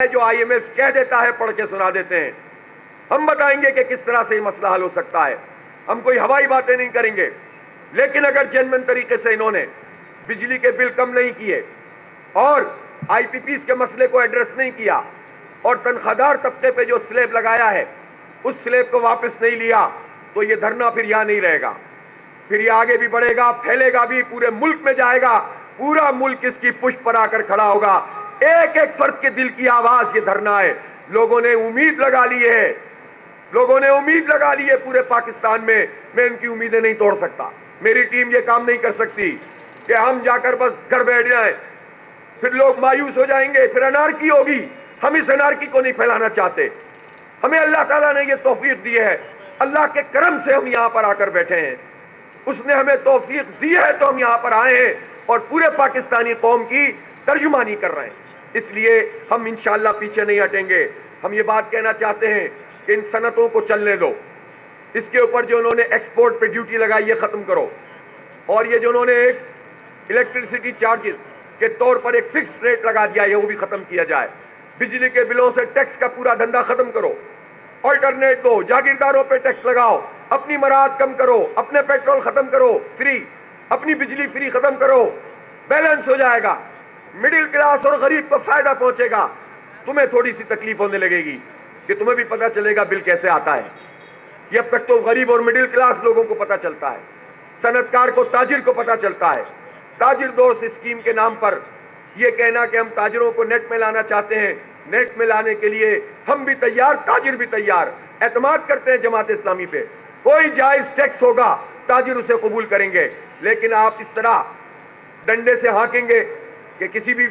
جو I am F کہہ دیتا ہے پڑھ کے سنا دیتے ہیں. ہم بتائیں گے کہ کس طرح سے یہ مسئلہ حل ہو سکتا ہے. ہم کوئی ہوائی باتیں نہیں کریں گے. لیکن اگر جینوئن طریقے سے انہوں نے بجلی کے بل کم نہیں کیے اور آئی پی پیز کے مسئلے کو ایڈریس نہیں کیا اور تنخواہ طبقے پہ جو سلیب لگایا ہے اس سلیب کو واپس نہیں لیا تو یہ دھرنا پھر یہاں نہیں رہے گا. پھر یہ آگے بھی بڑھے گا, پھیلے گا بھی, پورے ملک میں جائے گا. پورا ملک اس کی پشت پر آ کر کھڑا ہوگا. ایک ایک فرد کے دل کی آواز یہ دھرنا ہے. لوگوں نے امید لگا لی ہے, لوگوں نے امید لگا لی ہے پورے پاکستان میں. میں ان کی امیدیں نہیں توڑ سکتا. میری ٹیم یہ کام نہیں کر سکتی کہ ہم جا کر بس گھر بیٹھ جائیں. پھر لوگ مایوس ہو جائیں گے, پھر انارکی ہوگی. ہم اس انارکی کو نہیں پھیلانا چاہتے. ہمیں اللہ تعالیٰ نے یہ توفیق دی ہے. اللہ کے کرم سے ہم یہاں پر آ کر بیٹھے ہیں. اس نے ہمیں توفیق دی ہے تو ہم یہاں پر آئے ہیں اور پورے پاکستانی قوم کی ترجمانی کر رہے ہیں. اس لیے ہم انشاءاللہ پیچھے نہیں ہٹیں گے. ہم یہ بات کہنا چاہتے ہیں کہ ان صنعتوں کو چلنے دو. اس کے اوپر جو انہوں نے ایکسپورٹ پہ ڈیوٹی لگائی یہ ختم کرو. اور یہ جو انہوں نے ایک الیکٹریسٹی چارجز کے طور پر ایک فکس ریٹ لگا دیا ہے وہ بھی ختم کیا جائے. بجلی کے بلوں سے ٹیکس کا پورا دھندا ختم کرو. آلٹرنیٹ دو, جاگیرداروں پہ ٹیکس لگاؤ, اپنی مراحت کم کرو, اپنے پیٹرول ختم کرو فری, اپنی بجلی فری ختم کرو. بیلنس ہو جائے گا. مڈل کلاس اور غریب کو فائدہ پہنچے گا. تمہیں تھوڑی سی تکلیف ہونے لگے گی کہ تمہیں بھی پتہ چلے گا بل کیسے آتا ہے. یہ اب تک تو غریب اور مڈل کلاس لوگوں کو پتہ چلتا ہے, صنعت کار کو, تاجر کو پتہ چلتا ہے. تاجر دوست اسکیم کے نام پر یہ کہنا کہ ہم تاجروں کو نیٹ میں لانا چاہتے ہیں, نیٹ میں لانے کے لیے ہم بھی تیار, تاجر بھی تیار. اعتماد کرتے ہیں جماعت اسلامی پہ. کوئی جائز ٹیکس ہوگا تاجر اسے قبول کریں گے. لیکن آپ اس طرح ڈنڈے سے ہانکیں گے کہ کسی بھی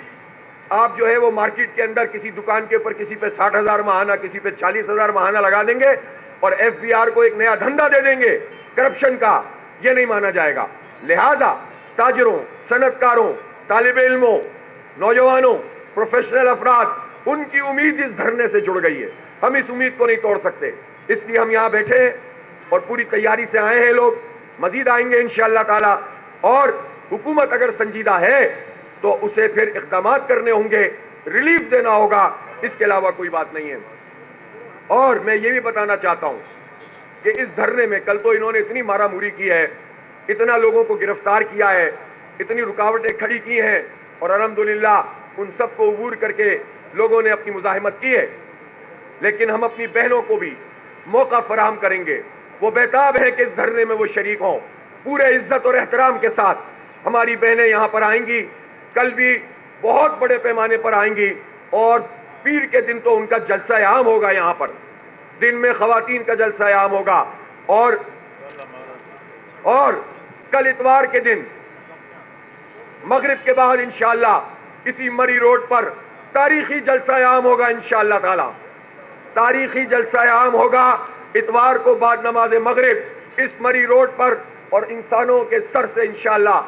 آپ جو ہے وہ مارکیٹ کے اندر کسی دکان کے اوپر کسی پہ 60,000 ماہانہ, کسی پہ 40,000 ماہانہ لگا دیں گے اور ایف بی آر کو ایک نیا دھندا دے دیں گے کرپشن کا. یہ نہیں مانا جائے گا. لہذا تاجروں, صنعت کاروں, طالب علموں, نوجوانوں, پروفیشنل افراد, ان کی امید اس دھرنے سے جڑ گئی ہے. ہم اس امید کو نہیں توڑ سکتے. اس لیے ہم یہاں بیٹھے ہیں اور پوری تیاری سے آئے ہیں. لوگ مزید آئیں گے انشاءاللہ تعالی. اور حکومت اگر سنجیدہ ہے تو اسے پھر اقدامات کرنے ہوں گے, ریلیف دینا ہوگا. اس کے علاوہ کوئی بات نہیں ہے. اور میں یہ بھی بتانا چاہتا ہوں کہ اس دھرنے میں کل تو انہوں نے اتنی مارا موری کی ہے, اتنا لوگوں کو گرفتار کیا ہے, اتنی رکاوٹیں کھڑی کی ہیں اور الحمدللہ ان سب کو عبور کر کے لوگوں نے اپنی مزاحمت کی ہے. لیکن ہم اپنی بہنوں کو بھی موقع فراہم کریں گے. وہ بیتاب ہیں کہ اس دھرنے میں وہ شریک ہوں. پورے عزت اور احترام کے ساتھ ہماری بہنیں یہاں پر آئیں گی. کل بھی بہت بڑے پیمانے پر آئیں گی اور پیر کے دن تو ان کا جلسہ عام ہوگا. یہاں پر دن میں خواتین کا جلسہ عام ہوگا اور کل اتوار کے دن مغرب کے بعد انشاءاللہ اسی مری روڈ پر تاریخی جلسہ عام ہوگا. انشاءاللہ تعالی تاریخی جلسہ عام ہوگا اتوار کو بعد نماز مغرب اس مری روڈ پر, اور انسانوں کے سر سے انشاءاللہ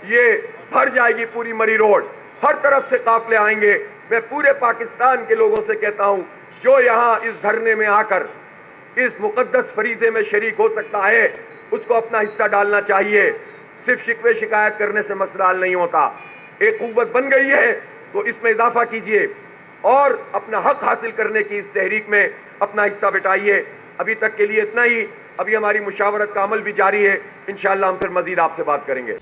یہ بھر جائے گی پوری مری روڈ. ہر طرف سے قافلے آئیں گے. میں پورے پاکستان کے لوگوں سے کہتا ہوں جو یہاں اس دھرنے میں آ کر اس مقدس فریضے میں شریک ہو سکتا ہے اس کو اپنا حصہ ڈالنا چاہیے. صرف شکوے شکایت کرنے سے مسئلہ حل نہیں ہوتا. ایک قوت بن گئی ہے تو اس میں اضافہ کیجئے اور اپنا حق حاصل کرنے کی اس تحریک میں اپنا حصہ بٹائیے. ابھی تک کے لیے اتنا ہی. ابھی ہماری مشاورت کا عمل بھی جاری ہے. انشاءاللہ ہم پھر مزید آپ سے بات کریں گے.